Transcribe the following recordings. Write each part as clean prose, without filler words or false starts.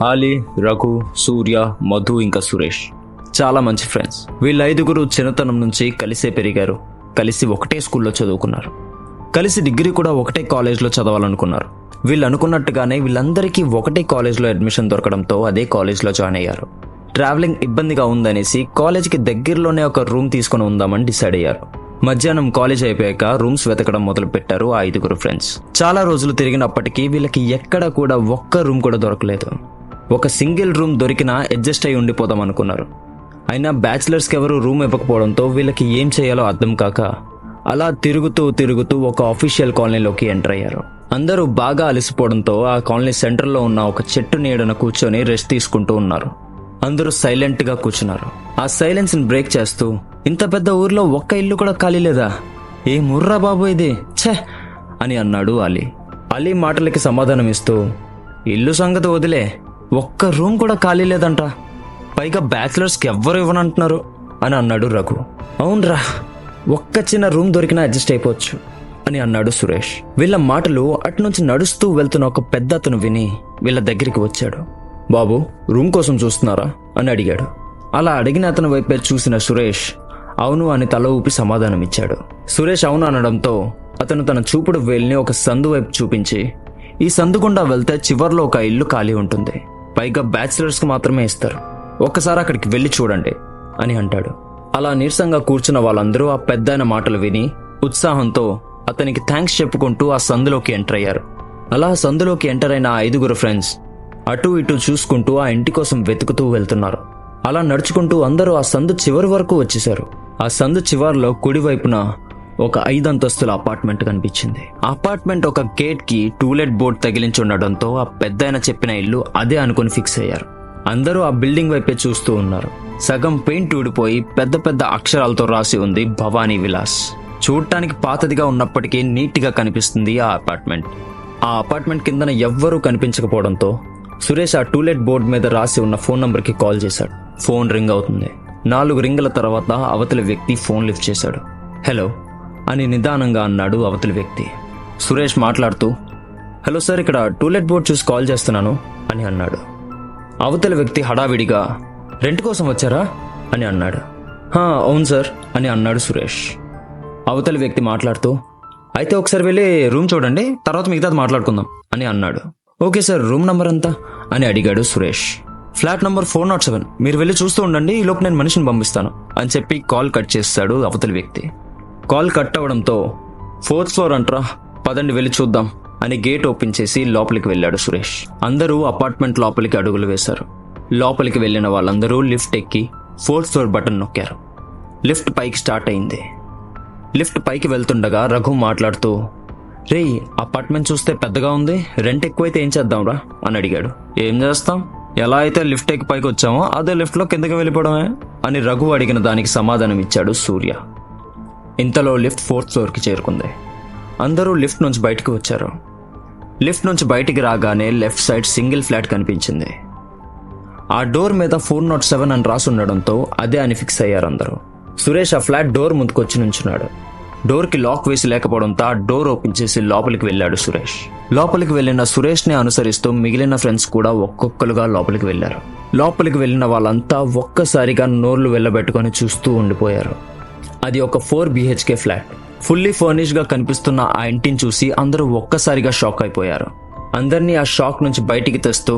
ఆలీ, రఘు, సూర్య, మధు ఇంకా సురేష్ చాలా మంచి ఫ్రెండ్స్. వీళ్ళ ఐదుగురు చిన్నతనం నుంచి కలిసే పెరిగారు, కలిసి ఒకటే స్కూల్లో చదువుకున్నారు, కలిసి డిగ్రీ కూడా ఒకటే కాలేజ్లో చదవాలనుకున్నారు. వీళ్ళు అనుకున్నట్టుగానే వీళ్ళందరికీ ఒకటే కాలేజ్లో అడ్మిషన్ దొరకడంతో అదే కాలేజ్లో జాయిన్ అయ్యారు. ట్రావెలింగ్ ఇబ్బందిగా ఉందనేసి కాలేజీకి దగ్గరలోనే ఒక రూమ్ తీసుకుని ఉందామని డిసైడ్ అయ్యారు. మధ్యాహ్నం కాలేజ్ అయిపోయాక రూమ్స్ వెతకడం మొదలు పెట్టారు ఆ ఐదుగురు ఫ్రెండ్స్. చాలా రోజులు తిరిగినప్పటికీ వీళ్ళకి ఎక్కడ కూడా ఒక్క రూమ్ కూడా దొరకలేదు. ఒక సింగిల్ రూమ్ దొరికినా అడ్జస్ట్ అయి ఉండిపోదాం అనుకున్నారు. అయినా బ్యాచిలర్స్కి ఎవరు రూమ్ ఇవ్వకపోవడంతో వీళ్ళకి ఏం చేయాలో అర్థం కాక అలా తిరుగుతూ ఒక ఆఫీషియల్ కాలనీలోకి ఎంటర్ అయ్యారు. అందరూ బాగా అలసిపోవడంతో ఆ కాలనీ సెంటర్లో ఉన్న ఒక చెట్టు నీడన కూర్చొని రెస్ట్ తీసుకుంటూ ఉన్నారు. అందరూ సైలెంట్ గా కూర్చున్నారు. ఆ సైలెన్స్ ని బ్రేక్ చేస్తూ, ఇంత పెద్ద ఊర్లో ఒక్క ఇల్లు కూడా ఖాళీ లేదా? ఏ ముర్రా బాబు ఇది, ఛే అని అన్నాడు అలీ. అలీ మాటలకి సమాధానం ఇస్తూ, ఇల్లు సంగతి వదిలే, ఒక్క రూమ్ కూడా ఖాళీ లేదంట, పైగా బ్యాచిలర్స్కి ఎవ్వరు ఇవ్వనంటున్నారు అని అన్నాడు రఘు. అవునరా, ఒక్క చిన్న రూమ్ దొరికినా అడ్జస్ట్ అయిపోవచ్చు అని అన్నాడు సురేష్. వీళ్ళ మాటలు అటునుంచి నడుస్తూ వెళ్తున్న ఒక పెద్ద అతను విని వీళ్ళ దగ్గరికి వచ్చాడు. బాబు, రూమ్ కోసం చూస్తున్నారా అని అడిగాడు. అలా అడిగిన అతని వైపే చూసిన సురేష్ అవును అని తల ఊపి సమాధానం ఇచ్చాడు. సురేష్ అవును అనడంతో అతను తన చూపుడు వేలిని ఒక సందు వైపు చూపించి, ఈ సందు గుండా వెళ్తే చివర్లో ఒక ఇల్లు ఖాళీ ఉంటుంది, పైగా బ్యాచిలర్స్ కి మాత్రమే ఇస్తారు, ఒక్కసారి అక్కడికి వెళ్ళి చూడండి అని అంటాడు. అలా నీరసంగా కూర్చున్న వాళ్ళందరూ ఆ పెద్దాయన మాటలు విని ఉత్సాహంతో అతనికి థ్యాంక్స్ చెప్పుకుంటూ ఆ సందులోకి ఎంటర్ అయ్యారు. అలా సందులోకి ఎంటర్ అయిన ఆ ఐదుగురు ఫ్రెండ్స్ అటూ ఇటూ చూసుకుంటూ ఆ ఇంటి కోసం వెతుకుతూ వెళ్తున్నారు. అలా నడుచుకుంటూ అందరూ ఆ సందు చివరి వరకు వచ్చేశారు. ఆ సందు చివరిలో కుడివైపున ఒక 5 అంతస్తుల అపార్ట్మెంట్ కనిపించింది. ఆ అపార్ట్మెంట్ ఒక గేట్ కి టూలెట్ బోర్డ్ తగిలించి ఉండడంతో ఆ పెద్దాయన చెప్పిన ఇల్లు అదే అనుకుని ఫిక్స్ అయ్యారు. అందరూ ఆ బిల్డింగ్ వైపే చూస్తూ ఉన్నారు. సగం పెయింట్ ఊడిపోయి పెద్ద పెద్ద అక్షరాలతో రాసి ఉంది భవానీ విలాస్. చూడటానికి పాతదిగా ఉన్నప్పటికీ నీట్ గా కనిపిస్తుంది ఆ అపార్ట్మెంట్. ఆ అపార్ట్మెంట్ కిందన ఎవ్వరూ కనిపించకపోవడంతో సురేష్ ఆ టూలెట్ బోర్డు మీద రాసి ఉన్న ఫోన్ నంబర్కి కాల్ చేశాడు. ఫోన్ రింగ్ అవుతుంది. 4 రింగుల తర్వాత అవతలి వ్యక్తి ఫోన్ లిఫ్ట్ చేశాడు. హలో అని నిదానంగా అన్నాడు అవతలి వ్యక్తి. సురేష్ మాట్లాడుతూ, హలో సార్, ఇక్కడ టూలెట్ బోర్డు చూసి కాల్ చేస్తున్నాను అని అన్నాడు. అవతలి వ్యక్తి హడావిడిగా, రెంట్ కోసం వచ్చారా అని అన్నాడు. అవును సార్ అని అన్నాడు సురేష్. అవతలి వ్యక్తి మాట్లాడుతూ, అయితే ఒకసారి వెళ్ళి రూమ్ చూడండి, తర్వాత మిగతాది మాట్లాడుకుందాం అని అన్నాడు. ఓకే సార్, రూమ్ నంబర్ ఎంత అని అడిగాడు సురేష్. ఫ్లాట్ నంబర్ 407, మీరు వెళ్ళి చూస్తూ ఉండండి, ఈ లోపు నేను మనిషిని పంపిస్తాను అని చెప్పి కాల్ కట్ చేస్తాడు అవతలి వ్యక్తి. కాల్ కట్ అవడంతో 4th ఫ్లోర్ అంట్రా, పదండి వెళ్ళి చూద్దాం అని గేట్ ఓపెన్ చేసి లోపలికి వెళ్ళాడు సురేష్. అందరూ అపార్ట్మెంట్ లోపలికి అడుగులు వేశారు. లోపలికి వెళ్ళిన వాళ్ళందరూ లిఫ్ట్ ఎక్కి 4th ఫ్లోర్ బటన్ నొక్కారు. లిఫ్ట్ పైకి స్టార్ట్ అయింది. లిఫ్ట్ పైకి వెళ్తుండగా రఘు మాట్లాడుతూ, రేయ్, అపార్ట్మెంట్ చూస్తే పెద్దగా ఉంది, రెంట్ ఎక్కువైతే ఏం చేద్దాంరా అని అడిగాడు. ఏం చేస్తాం, ఎలా అయితే లిఫ్ట్ ఎక్కి పైకి వచ్చామో అదే లిఫ్ట్లో కిందకి వెళ్ళిపోవడమే అని రఘు అడిగిన దానికి సమాధానం ఇచ్చాడు సూర్య. ఇంతలో లిఫ్ట్ 4th ఫ్లోర్కి చేరుకుంది. అందరూ లిఫ్ట్ నుంచి బయటకు వచ్చారు. లిఫ్ట్ నుంచి బయటికి రాగానే లెఫ్ట్ సైడ్ సింగిల్ ఫ్లాట్ కనిపించింది. ఆ డోర్ మీద 407 అని రాసి ఉండడంతో అదే అని ఫిక్స్ అయ్యారు అందరూ. సురేష్ ఆ ఫ్లాట్ డోర్ ముందుకొచ్చి నుంచున్నాడు. డోర్కి లాక్ వేసి లేకపోవడంతో ఆ డోర్ ఓపెన్ చేసి లోపలికి వెళ్ళాడు సురేష్. లోపలికి వెళ్ళిన సురేష్ని అనుసరిస్తూ మిగిలిన ఫ్రెండ్స్ కూడా ఒక్కొక్కరుగా లోపలికి వెళ్లారు. లోపలికి వెళ్ళిన వాళ్ళంతా ఒక్కసారిగా నోర్లు వెళ్ళబెట్టుకొని చూస్తూ ఉండిపోయారు. అది ఒక 4 BHK ఫ్లాట్. ఫుల్లీ ఫర్నిష్డ్ గా కనిపిస్తున్న ఆ ఇంటిని చూసి అందరూ ఒక్కసారిగా షాక్ అయిపోయారు. అందరినీ ఆ షాక్ నుంచి బయటికి తెస్తూ,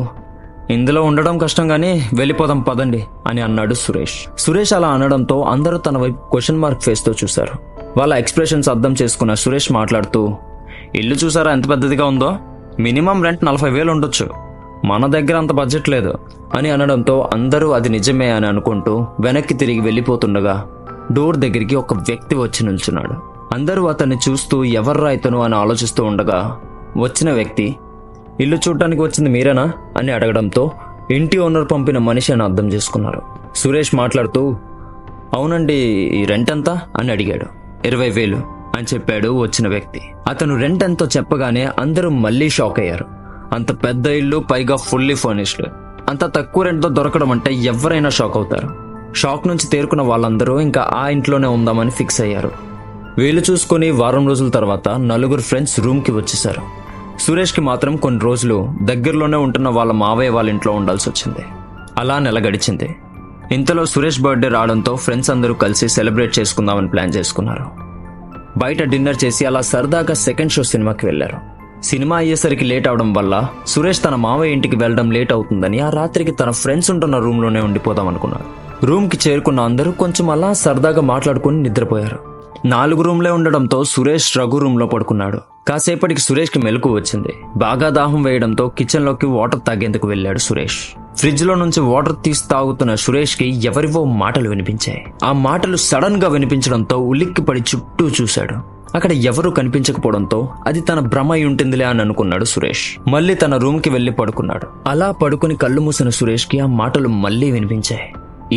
ఇందులో ఉండడం కష్టం గానీ వెళ్ళిపోదాం పదండి అని అన్నాడు సురేష్. సురేష్ అలా అనడంతో అందరూ తన వైపు క్వశ్చన్ మార్క్ ఫేస్ తో చూశారు. వాళ్ళ ఎక్స్ప్రెషన్స్ అర్థం చేసుకున్న సురేష్ మాట్లాడుతూ, ఇల్లు చూసారా ఎంత పెద్దదిగా ఉందో, మినిమం రెంట్ 40,000 ఉండొచ్చు, మన దగ్గర అంత బడ్జెట్ లేదు అని అనడంతో అందరూ అది నిజమే అని అనుకుంటూ వెనక్కి తిరిగి వెళ్ళిపోతుండగా డోర్ దగ్గరికి ఒక వ్యక్తి వచ్చి నిల్చున్నాడు. అందరూ అతన్ని చూస్తూ ఎవర్రా ఇతను అని ఆలోచిస్తూ ఉండగా వచ్చిన వ్యక్తి, ఇల్లు చూడటానికి వచ్చింది మీరేనా అని అడగడంతో ఇంటి ఓనర్ పంపిన మనిషి అని అర్థం చేసుకున్నారు. సురేష్ మాట్లాడుతూ, అవునండి, ఈ రెంట్ ఎంత అని అడిగాడు. 20,000 అని చెప్పాడు వచ్చిన వ్యక్తి. అతను రెంట్ ఎంతో చెప్పగానే అందరూ మళ్ళీ షాక్ అయ్యారు. అంత పెద్ద ఇల్లు, పైగా ఫుల్లీ ఫర్నిష్డ్, అంత తక్కువ రెంట్తో దొరకడం అంటే ఎవరైనా షాక్ అవుతారు. షాక్ నుంచి తేరుకున్న వాళ్ళందరూ ఇంకా ఆ ఇంట్లోనే ఉందామని ఫిక్స్ అయ్యారు. వీళ్ళు చూసుకుని వారం రోజుల తర్వాత 4 ఫ్రెండ్స్ రూమ్కి వచ్చేశారు. సురేష్కి మాత్రం కొన్ని రోజులు దగ్గరలోనే ఉంటున్న వాళ్ళ మావయ్య వాళ్ళ ఇంట్లో ఉండాల్సి వచ్చింది. అలా నెల గడిచింది. ఇంతలో సురేష్ బర్త్డే రావడంతో ఫ్రెండ్స్ అందరూ కలిసి సెలబ్రేట్ చేసుకుందామని ప్లాన్ చేసుకున్నారు. బయట డిన్నర్ చేసి అలా సరదాగా సెకండ్ షో సినిమాకి వెళ్లారు. సినిమా అయ్యేసరికి లేట్ అవడం వల్ల సురేష్ తన మావయ్య ఇంటికి వెళ్లడం లేట్ అవుతుందని ఆ రాత్రికి తన ఫ్రెండ్స్ ఉంటున్న రూమ్లోనే ఉండిపోదాం అనుకున్నాడు. రూమ్కి చేరుకున్న అందరూ కొంచెం అలా సరదాగా మాట్లాడుకుని నిద్రపోయారు. 4 రూమ్లే ఉండడంతో సురేష్ రఘు రూమ్లో పడుకున్నాడు. కాసేపటికి సురేష్కి మెలకు వచ్చింది. బాగా దాహం వేయడంతో కిచెన్లోకి వాటర్ తాగేందుకు వెళ్ళాడు సురేష్. ఫ్రిడ్జ్ లో నుంచి వాటర్ తీసి తాగుతున్న సురేష్ కి ఎవరివో మాటలు వినిపించాయి. ఆ మాటలు సడన్ గా వినిపించడంతో ఉలిక్కిపడి చుట్టూ చూశాడు. అక్కడ ఎవరూ కనిపించకపోవడంతో అది తన భ్రమ అయి ఉంటుందిలే అని అనుకున్నాడు సురేష్. మళ్ళీ తన రూమ్ కి వెళ్లి పడుకున్నాడు. అలా పడుకుని కళ్ళు మూసిన సురేష్ కి ఆ మాటలు మళ్లీ వినిపించాయి.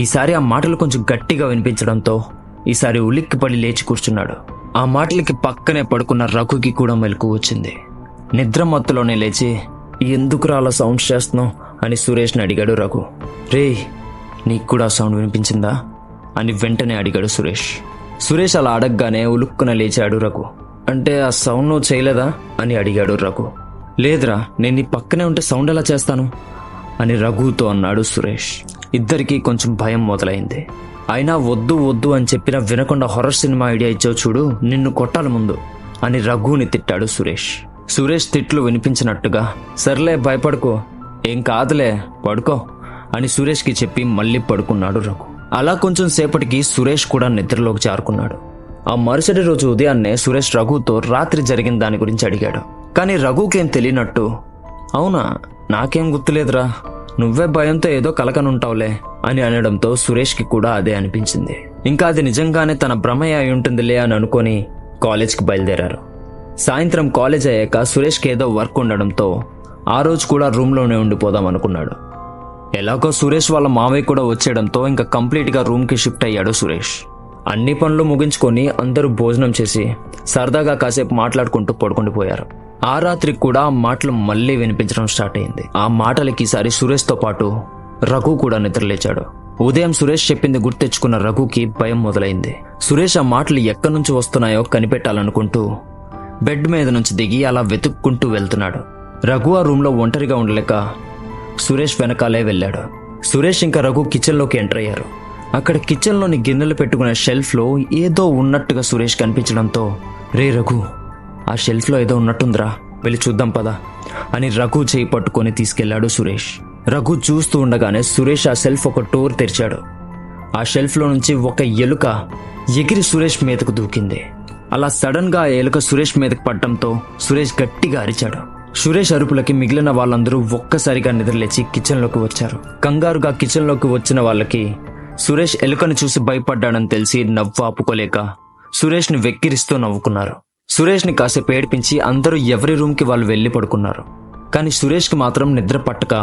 ఈసారి ఆ మాటలు కొంచెం గట్టిగా వినిపించడంతో ఈసారి ఉలిక్కిపడి లేచి కూర్చున్నాడు. ఆ మాటలకి పక్కనే పడుకున్న రఘుకి కూడా మెలకు వచ్చింది. నిద్ర మత్తులోనే లేచి ఎందుకురా అలా సౌండ్స్ చేస్తున్నావు అని సురేష్ని అడిగాడు రఘు. రే, నీకు కూడా సౌండ్ వినిపించిందా అని వెంటనే అడిగాడు సురేష్. సురేష్ అలా అడగగానే ఉలుక్కున లేచాడు రఘు. అంటే ఆ సౌండ్ నువ్వు చేయలేదా అని అడిగాడు రఘు. లేదురా, నేను నీ పక్కనే ఉంటే సౌండ్ ఎలా చేస్తాను అని రఘుతో అన్నాడు సురేష్. ఇద్దరికీ కొంచెం భయం మొదలైంది. అయినా వద్దు వద్దు అని చెప్పినా వినకుండా హొర్రర్ సినిమా ఐడియా ఇచ్చావు చూడు, నిన్ను కొట్టాలి ముందు అని రఘుని తిట్టాడు సురేష్. సురేష్ తిట్లు వినిపించినట్టుగా సర్లే భయపడుకో, ఏం కాదులే పడుకో అని సురేష్కి చెప్పి మళ్ళీ పడుకున్నాడు రఘు. అలా కొంచెం సేపటికి సురేష్ కూడా నిద్రలోకి జారుకున్నాడు. ఆ మరుసటి రోజు ఉదయాన్నే సురేష్ రఘుతో రాత్రి జరిగిన దాని గురించి అడిగాడు. కానీ రఘుకేం తెలియనట్టు అవునా, నాకేం గుర్తులేదురా, నువ్వే భయంతో ఏదో కలకనుంటావులే అని అనడంతో సురేష్కి కూడా అదే అనిపించింది. ఇంకా అది నిజంగానే తన భ్రమయ్య అయి ఉంటుందిలే అని అనుకొని కాలేజ్కి బయలుదేరారు. సాయంత్రం కాలేజ్ అయ్యాక సురేష్కి ఏదో వర్క్ ఉండడంతో ఆ రోజు కూడా రూమ్లోనే ఉండిపోదాం అనుకున్నాడు. ఎలాగో సురేష్ వాళ్ళ మావయ్య కూడా వచ్చేయడంతో ఇంకా కంప్లీట్గా రూమ్కి షిఫ్ట్ అయ్యాడు సురేష్. అన్ని పనులు ముగించుకొని అందరూ భోజనం చేసి సరదాగా కాసేపు మాట్లాడుకుంటూ పడుకుండిపోయారు. ఆ రాత్రికి కూడా ఆ మాటలు మళ్లీ వినిపించడం స్టార్ట్ అయింది. ఆ మాటలకి ఈసారి సురేష్తో పాటు రఘు కూడా నిద్రలేచాడు. ఉదయం సురేష్ చెప్పింది గుర్తెచ్చుకున్న రఘుకి భయం మొదలైంది. సురేష్ ఆ మాటలు ఎక్కడి నుంచి వస్తున్నాయో కనిపెట్టాలనుకుంటూ బెడ్ మీద నుంచి దిగి అలా వెతుక్కుంటూ వెళ్తున్నాడు. రఘు ఆ రూమ్లో ఒంటరిగా ఉండలేక సురేష్ వెనకాలే వెళ్ళాడు. సురేష్ ఇంకా రఘు కిచెన్లోకి ఎంటర్ అయ్యారు. అక్కడ కిచెన్లోని గిన్నెలు పెట్టుకునే షెల్ఫ్లో ఏదో ఉన్నట్టుగా సురేష్ కనిపించడంతో రే రఘు, ఆ షెల్ఫ్లో ఏదో ఉన్నట్టుందిరా, వెళ్ళి చూద్దాం పదా అని రఘు చేయి పట్టుకొని తీసుకెళ్లాడు సురేష్. రఘు చూస్తూ ఉండగానే సురేష్ ఆ షెల్ఫ్ ఒక డోర్ తెరిచాడు. ఆ షెల్ఫ్లో నుంచి ఒక ఎలుక ఎగిరి సురేష్ మీదకు దూకింది. అలా సడన్ గా ఆ ఎలుక సురేష్ మీదకు పడటంతో సురేష్ గట్టిగా అరిచాడు. సురేష్ అరుపులకి మిగిలిన వాళ్ళందరూ ఒక్కసారిగా నిద్రలేచి కిచెన్లోకి వచ్చారు. కంగారుగా కిచెన్లోకి వచ్చిన వాళ్ళకి సురేష్ ఎలుకను చూసి భయపడ్డాడని తెలిసి నవ్వు ఆపుకోలేక సురేష్ని వెక్కిరిస్తూ నవ్వుకున్నారు. సురేష్ని కాసేపు ఏడిపించి అందరూ ఎవరి రూమ్కి వాళ్ళు వెళ్లి పడుకున్నారు. కానీ సురేష్కి మాత్రం నిద్ర పట్టక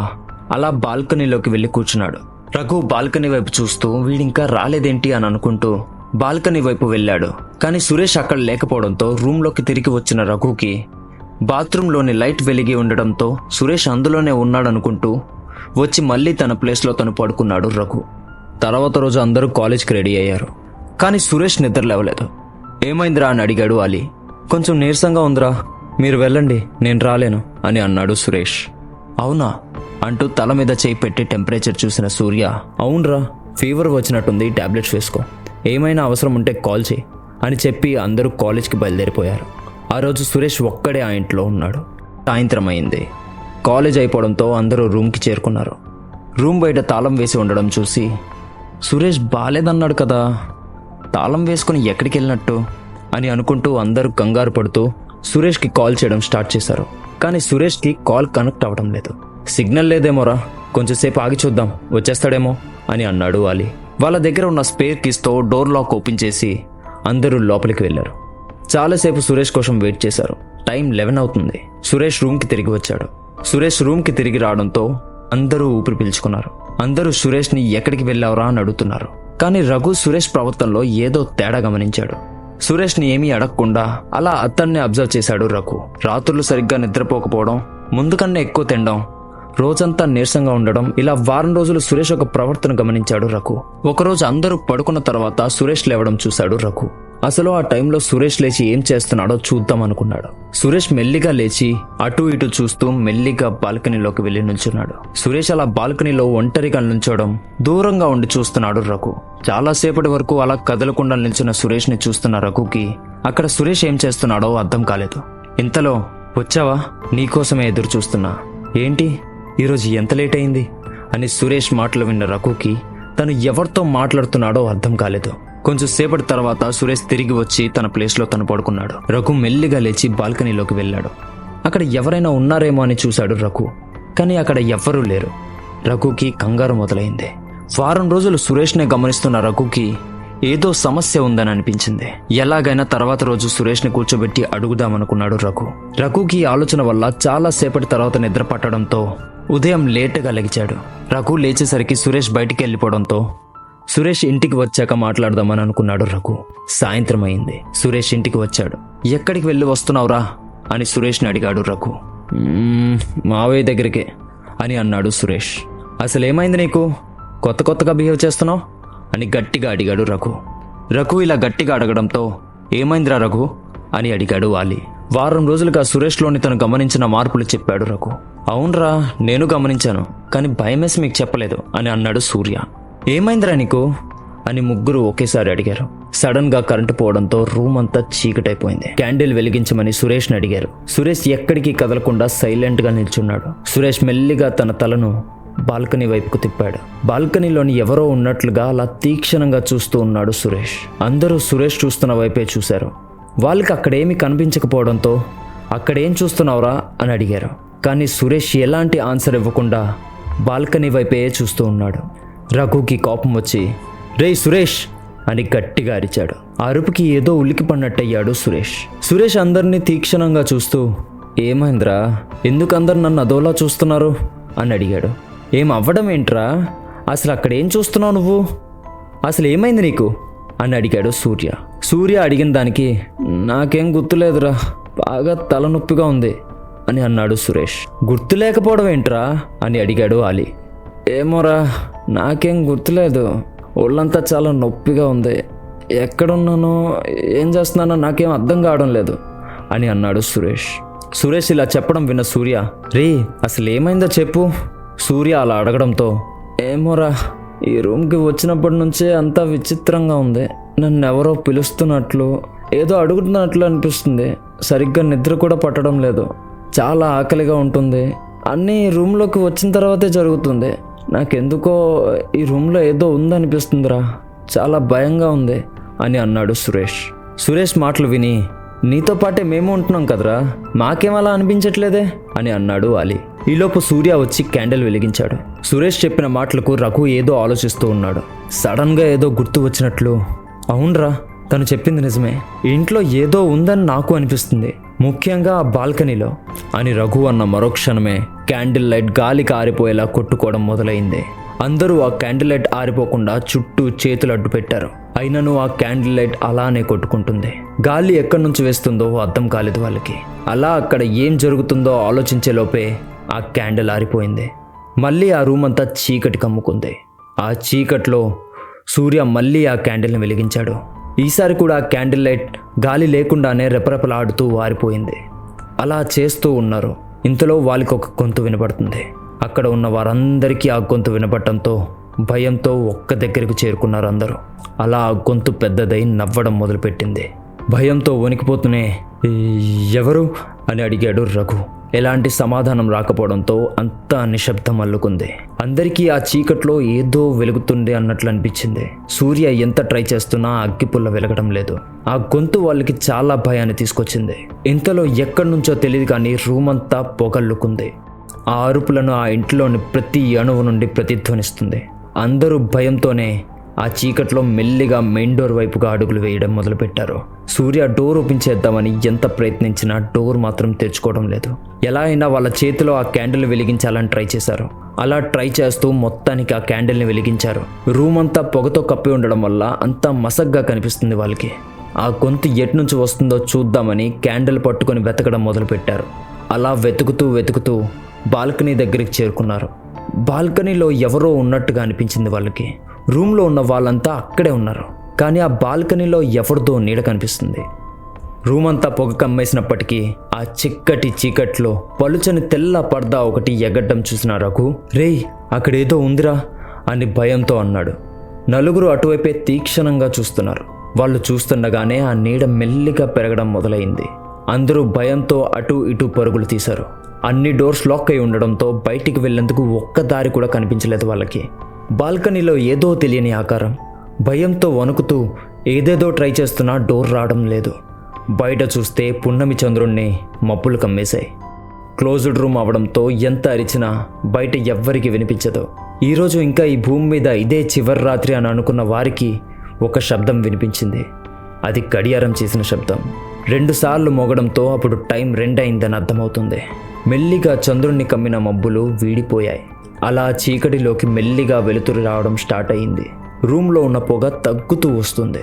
అలా బాల్కనీలోకి వెళ్లి కూర్చున్నాడు. రఘు బాల్కనీ వైపు చూస్తూ వీడింకా రాలేదేంటి అని అనుకుంటూ బాల్కనీ వైపు వెళ్ళాడు. కానీ సురేష్ అక్కడ లేకపోవడంతో రూమ్లోకి తిరిగి వచ్చిన రఘుకి బాత్రూంలోని లైట్ వెలిగి ఉండడంతో సురేష్ అందులోనే ఉన్నాడనుకుంటూ వచ్చి మళ్ళీ తన ప్లేస్లో తను పడుకున్నాడు రఘు. తర్వాత రోజు అందరూ కాలేజ్కి రెడీ అయ్యారు. కానీ సురేష్ నిద్ర లేవలేదు. ఏమైందిరా అని అడిగాడు అలీ. కొంచెం నీరసంగా ఉందిరా, మీరు వెళ్ళండి, నేను రాలేను అని అన్నాడు సురేష్. అవునా అంటూ తల మీద చేయి పెట్టి టెంపరేచర్ చూసిన సూర్య, అవునరా, ఫీవర్ వచ్చినట్టుంది, టాబ్లెట్స్ వేసుకో, ఏమైనా అవసరం ఉంటే కాల్ చేయి అని చెప్పి అందరూ కాలేజ్కి బయలుదేరిపోయారు. ఆ రోజు సురేష్ ఒక్కడే ఆ ఇంట్లో ఉన్నాడు. సాయంత్రం అయింది. కాలేజ్ అయిపోవడంతో అందరూ రూమ్కి చేరుకున్నారు. రూమ్ బయట తాళం వేసి ఉండడం చూసి సురేష్ బాలేదన్నాడు కదా, తాళం వేసుకుని ఎక్కడికి వెళ్ళినట్టు అని అనుకుంటూ అందరూ కంగారు పడుతూ సురేష్కి కాల్ చేయడం స్టార్ట్ చేశారు. కానీ సురేష్కి కాల్ కనెక్ట్ అవ్వడం లేదు. సిగ్నల్ లేదేమోరా, కొంచెంసేపు ఆగి చూద్దాం, వచ్చేస్తాడేమో అని అన్నాడు అలీ. వాళ్ళ దగ్గర ఉన్న స్పేర్ కీస్తో డోర్ లాక్ ఓపెన్ చేసి అందరూ లోపలికి వెళ్లారు. చాలాసేపు సురేష్ కోసం వెయిట్ చేశారు. టైం 11 అవుతుంది. సురేష్ రూమ్కి తిరిగి వచ్చాడు. సురేష్ రూమ్కి తిరిగి రావడంతో అందరూ ఊపిరి పీల్చుకున్నారు. అందరూ సురేష్ని ఎక్కడికి వెళ్ళావురా అని అడుగుతున్నారు. కానీ రఘు సురేష్ ప్రవర్తనలో ఏదో తేడా గమనించాడు. సురేష్ని ఏమీ అడగకుండా అలా అతన్ని అబ్జర్వ్ చేశాడు రఘు. రాత్రులు సరిగ్గా నిద్రపోకపోవడం, ముందు కన్నా ఎక్కువ తినడం, రోజంతా నీరసంగా ఉండడం, ఇలా వారం రోజులు సురేష్ ఒక ప్రవర్తన గమనించాడు రఘు. ఒకరోజు అందరూ పడుకున్న తర్వాత సురేష్ లేవడం చూశాడు రఘు. అసలు ఆ టైంలో సురేష్ లేచి ఏం చేస్తున్నాడో చూద్దాం అనుకున్నాడు. సురేష్ మెల్లిగా లేచి అటు ఇటు చూస్తూ మెల్లిగా బాల్కనీలోకి వెళ్లి నుంచున్నాడు. సురేష్ అలా బాల్కనీలో ఒంటరిగా నుంచోవడం దూరంగా ఉండి చూస్తున్నాడు రఘు. చాలాసేపటి వరకు అలా కదలకుండా నిల్చున్న సురేష్ ని చూస్తున్న రఘుకి అక్కడ సురేష్ ఏం చేస్తున్నాడో అర్థం కాలేదు. ఇంతలో, వచ్చావా, నీకోసమే ఎదురు చూస్తున్నా, ఏంటి ఈరోజు ఎంత లేట్ అయింది అని సురేష్ మాటలు విన్న రఘుకి తను ఎవరితో మాట్లాడుతున్నాడో అర్థం కాలేదు. కొంచెం సేపటి తర్వాత సురేష్ తిరిగి వచ్చి తన ప్లేస్లో తను పడుకున్నాడు. రఘు మెల్లిగా లేచి బాల్కనీలోకి వెళ్ళాడు. అక్కడ ఎవరైనా ఉన్నారేమో అని చూశాడు రఘు, కానీ అక్కడ ఎవ్వరూ లేరు. రఘుకి కంగారు మొదలైంది. వారం రోజులు సురేష్నే గమనిస్తున్న రఘుకి ఏదో సమస్య ఉందని అనిపించింది. ఎలాగైనా తర్వాత రోజు సురేష్ని కూర్చోబెట్టి అడుగుదామనుకున్నాడు రఘు. రఘుకి ఆలోచన వల్ల చాలా సేపటి తర్వాత నిద్ర పట్టడంతో ఉదయం లేటుగా లెగిచాడు. రఘు లేచేసరికి సురేష్ బయటికి వెళ్ళిపోవడంతో సురేష్ ఇంటికి వచ్చాక మాట్లాడదామని అనుకున్నాడు రఘు. సాయంత్రం అయింది. సురేష్ ఇంటికి వచ్చాడు. ఎక్కడికి వెళ్ళి వస్తున్నావురా అని సురేష్ని అడిగాడు రఘు. మావయ్య దగ్గరికే అని అన్నాడు సురేష్. అసలేమైంది నీకు, కొత్తగా బిహేవ్ చేస్తున్నావు అని గట్టిగా అడిగాడు రఘు. రఘు ఇలా గట్టిగా అడగడంతో ఏమైందిరా రఘు అని అడిగాడు వాలి. వారం రోజులుగా సురేష్లోని తను గమనించిన మార్పులు చెప్పాడు రఘు. అవునరా, నేను గమనించాను, కానీ భయమేసి మీకు చెప్పలేదు అని అన్నాడు సూర్య. ఏమైందిరా నీకు అని ముగ్గురు ఒకేసారి అడిగారు. సడన్ గా కరెంటు పోవడంతో రూమ్ అంతా చీకటైపోయింది. క్యాండిల్ వెలిగించమని సురేష్ని అడిగారు. సురేష్ ఎక్కడికి కదలకుండా సైలెంట్ గా నిల్చున్నాడు. సురేష్ మెల్లిగా తన తలను బాల్కనీ వైపుకు తిప్పాడు. బాల్కనీలోని ఎవరో ఉన్నట్లుగా అలా తీక్షణంగా చూస్తూ ఉన్నాడు సురేష్. అందరూ సురేష్ చూస్తున్న వైపే చూశారు. వాళ్ళకి అక్కడేమీ కనిపించకపోవడంతో అక్కడేం చూస్తున్నావురా అని అడిగారు. కానీ సురేష్ ఎలాంటి ఆన్సర్ ఇవ్వకుండా బాల్కనీ వైపే చూస్తూ ఉన్నాడు. రఘుకి కోపం వచ్చి రేయ్ సురేష్ అని గట్టిగా అరిచాడు. ఆ అరుపుకి ఏదో ఉలికి పడినట్టయ్యాడు సురేష్. సురేష్ అందరినీ తీక్షణంగా చూస్తూ ఏమైందిరా, ఎందుకు అందరు నన్ను అదోలా చూస్తున్నారు అని అడిగాడు. ఏం అవ్వడం ఏంట్రా, అసలు అక్కడేం చూస్తున్నావు నువ్వు, అసలు ఏమైంది నీకు అని అడిగాడు సూర్య. సూర్య అడిగిన దానికి నాకేం గుర్తులేదురా, బాగా తలనొప్పిగా ఉంది అని అన్నాడు సురేష్. గుర్తు లేకపోవడం ఏంట్రా అని అడిగాడు అలీ. ఏమోరా, నాకేం గుర్తులేదు, ఒళ్ళంతా చాలా నొప్పిగా ఉంది, ఎక్కడున్నానో ఏం చేస్తున్నానో నాకేం అర్థం కావడం లేదు అని అన్నాడు సురేష్. సురేష్ ఇలా చెప్పడం విన్న సూర్య రే అసలు ఏమైందో చెప్పు. సూర్య అలా అడగడంతో ఏమోరా, ఈ రూమ్కి వచ్చినప్పటి నుంచే అంతా విచిత్రంగా ఉంది, నన్ను ఎవరో పిలుస్తున్నట్లు, ఏదో అడుగుతున్నట్లు అనిపిస్తుంది, సరిగ్గా నిద్ర కూడా పట్టడం లేదు, చాలా ఆకలిగా ఉంటుంది, అన్నీ రూమ్లోకి వచ్చిన తర్వాతే జరుగుతుంది, నాకెందుకో ఈ రూమ్లో ఏదో ఉందనిపిస్తుందిరా, చాలా భయంగా ఉంది అని అన్నాడు సురేష్. సురేష్ మాటలు విని నీతో పాటే మేము ఉంటున్నాం కదరా, మాకేమలా అనిపించట్లేదే అని అన్నాడు అలీ. ఈలోపు సూర్య వచ్చి క్యాండిల్ వెలిగించాడు. సురేష్ చెప్పిన మాటలకు రఘు ఏదో ఆలోచిస్తూ ఉన్నాడు. సడన్గా ఏదో గుర్తు వచ్చినట్లు అవునరా, తను చెప్పింది నిజమే, ఇంట్లో ఏదో ఉందని నాకు అనిపిస్తుంది, ముఖ్యంగా ఆ బాల్కనీలో అని రఘు అన్న మరోక్షణమే క్యాండిల్ లైట్ గాలికి ఆరిపోయేలా కొట్టుకోవడం మొదలైంది. అందరూ ఆ క్యాండిల్ లైట్ ఆరిపోకుండా చుట్టూ చేతులు అడ్డు పెట్టారు. అయినను ఆ క్యాండిల్ లైట్ అలానే కొట్టుకుంటుంది. గాలి ఎక్కడి నుంచి వేస్తుందో అర్థం కాలేదు వాళ్ళకి. అలా అక్కడ ఏం జరుగుతుందో ఆలోచించే లోపే ఆ క్యాండిల్ ఆరిపోయింది. మళ్ళీ ఆ రూమ్ అంతా చీకటి కమ్ముకుంది. ఆ చీకట్లో సూర్య మళ్ళీ ఆ క్యాండిల్ని వెలిగించాడు. ఈసారి కూడా ఆ క్యాండిల్ లైట్ గాలి లేకుండానే రెపరెపలాడుతూ వారిపోయింది. అలా చేస్తూ ఉన్నారు. ఇంతలో వాళ్ళకి ఒక గొంతు వినపడుతుంది. అక్కడ ఉన్న వారందరికీ ఆ గొంతు వినపడటంతో భయంతో ఒక్క దగ్గరకు చేరుకున్నారు అందరూ. అలా ఆ గొంతు పెద్దదై నవ్వడం మొదలుపెట్టింది. భయంతో వణికిపోతూనే ఎవరు అని అడిగాడు రఘు. ఎలాంటి సమాధానం రాకపోవడంతో అంతా నిశ్శబ్దం అల్లుకుంది. అందరికీ ఆ చీకట్లో ఏదో వెలుగుతుంది అన్నట్లు అనిపించింది. సూర్య ఎంత ట్రై చేస్తున్నా అగ్గిపుల్ల వెలగడం లేదు. ఆ గొంతు వాళ్ళకి చాలా భయాన్ని తీసుకొచ్చింది. ఇంతలో ఎక్కడి నుంచో తెలియదు కానీ రూమ్ అంతా పొగల్లుకుంది. ఆ అరుపులను ఆ ఇంట్లోని ప్రతి అణువు నుండి ప్రతిధ్వనిస్తుంది. అందరూ భయంతోనే ఆ చీకట్లో మెల్లిగా మెయిన్ డోర్ వైపుగా అడుగులు వేయడం మొదలుపెట్టారు. సూర్య డోర్ ఓపెన్ చేద్దామని ఎంత ప్రయత్నించినా డోర్ మాత్రం తెరుచుకోవడం లేదు. ఎలా అయినా వాళ్ళ చేతిలో ఆ క్యాండిల్ వెలిగించాలని ట్రై చేశారు. అలా ట్రై చేస్తూ మొత్తానికి ఆ క్యాండిల్ని వెలిగించారు. రూమ్ అంతా పొగతో కప్పి ఉండడం వల్ల అంతా మసగ్గా కనిపిస్తుంది వాళ్ళకి. ఆ గొంతు ఎటు నుంచి వస్తుందో చూద్దామని క్యాండిల్ పట్టుకొని వెతకడం మొదలుపెట్టారు. అలా వెతుకుతూ బాల్కనీ దగ్గరికి చేరుకున్నారు. బాల్కనీలో ఎవరో ఉన్నట్టుగా అనిపించింది వాళ్ళకి. రూమ్లో ఉన్న వాళ్ళంతా అక్కడే ఉన్నారు. కానీ ఆ బాల్కనీలో ఎవరిదో నీడ కనిపిస్తుంది. రూమ్ అంతా పొగ కమ్మేసినప్పటికీ ఆ చిక్కటి చీకట్లో పలుచని తెల్ల పర్దా ఒకటి ఎగడ్డం చూసిన రఘు, రేయ్ అక్కడేదో ఉందిరా అని భయంతో అన్నాడు. నలుగురు అటువైపే తీక్షణంగా చూస్తున్నారు. వాళ్ళు చూస్తుండగానే ఆ నీడ మెల్లిగా పెరగడం మొదలైంది. అందరూ భయంతో అటు ఇటు పరుగులు తీశారు. అన్ని డోర్స్ లాక్ అయి ఉండడంతో బయటికి వెళ్లేందుకు ఒక్క దారి కూడా కనిపించలేదు వాళ్ళకి. బాల్కనీలో ఏదో తెలియని ఆకారం. భయంతో వణుకుతూ ఏదేదో ట్రై చేస్తున్నా డోర్ రావడం లేదు. బయట చూస్తే పున్నమి చంద్రుణ్ణి మబ్బులు కమ్మేశాయి. క్లోజ్డ్ రూమ్ అవడంతో ఎంత అరిచినా బయట ఎవ్వరికి వినిపించదు. ఈరోజు ఇంకా ఈ భూమి మీద ఇదే చివరి రాత్రి అని అనుకున్న వారికి ఒక శబ్దం వినిపించింది. అది గడియారం చేసిన శబ్దం. 2 సార్లు మోగడంతో అప్పుడు టైం 2 అయిందని అర్థమవుతుంది. మెల్లిగా చంద్రుణ్ణి కమ్మిన మబ్బులు వీడిపోయాయి. అలా చీకటిలోకి మెల్లిగా వెలుతురు రావడం స్టార్ట్ అయింది. రూమ్లో ఉన్న పొగ తగ్గుతూ వస్తుంది.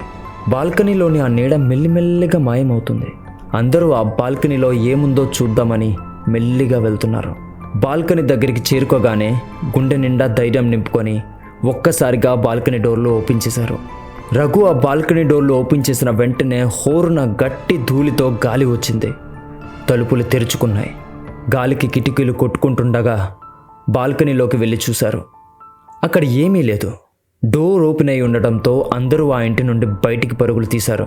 బాల్కనీలోని ఆ నీడ మెల్లిమెల్లిగా మాయమవుతుంది. అందరూ ఆ బాల్కనీలో ఏముందో చూద్దామని మెల్లిగా వెళ్తున్నారు. బాల్కనీ దగ్గరికి చేరుకోగానే గుండె నిండా ధైర్యం నింపుకొని ఒక్కసారిగా బాల్కనీ డోర్లు ఓపెన్ చేశారు. రఘు ఆ బాల్కనీ డోర్లు ఓపెన్ చేసిన వెంటనే హోరున గట్టి ధూళితో గాలి వచ్చింది. తలుపులు తెరుచుకున్నాయి. గాలికి కిటికీలు కొట్టుకుంటుండగా బాల్కనీలోకి వెళ్ళి చూశారు. అక్కడ ఏమీ లేదు. డోర్ ఓపెన్ అయి ఉండటంతో అందరూ ఆ ఇంటి నుండి బయటికి పరుగులు తీశారు.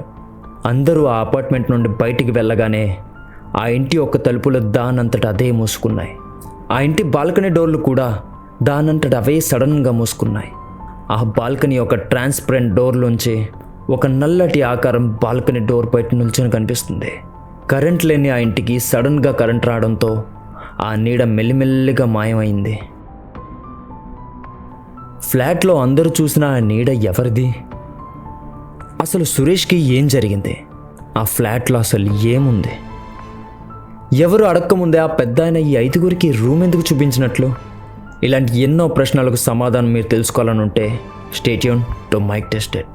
అందరూ ఆ అపార్ట్మెంట్ నుండి బయటికి వెళ్ళగానే ఆ ఇంటి యొక్క తలుపులు దానంతట అదే మూసుకున్నాయి. ఆ ఇంటి బాల్కనీ డోర్లు కూడా దానంతట అవే సడన్గా మూసుకున్నాయి. ఆ బాల్కనీ యొక్క ట్రాన్స్పరెంట్ డోర్లోంచి ఒక నల్లటి ఆకారం బాల్కనీ డోర్ బయట నిల్చొని కనిపిస్తుంది. కరెంట్ లేని ఆ ఇంటికి సడన్గా కరెంట్ రావడంతో ఆ నీడ మెల్లిమెల్లిగా మాయమైంది. ఫ్లాట్లో అందరూ చూసిన ఆ నీడ ఎవరిది? అసలు సురేష్కి ఏం జరిగింది? ఆ ఫ్లాట్లో అసలు ఏముంది? ఎవరు అడక్కముందే ఆ పెద్ద ఆయన ఈ 5గురికి రూమ్ ఎందుకు చూపించినట్లు? ఇలాంటి ఎన్నో ప్రశ్నలకు సమాధానం మీరు తెలుసుకోవాలనుంటే stay tune to mic tested.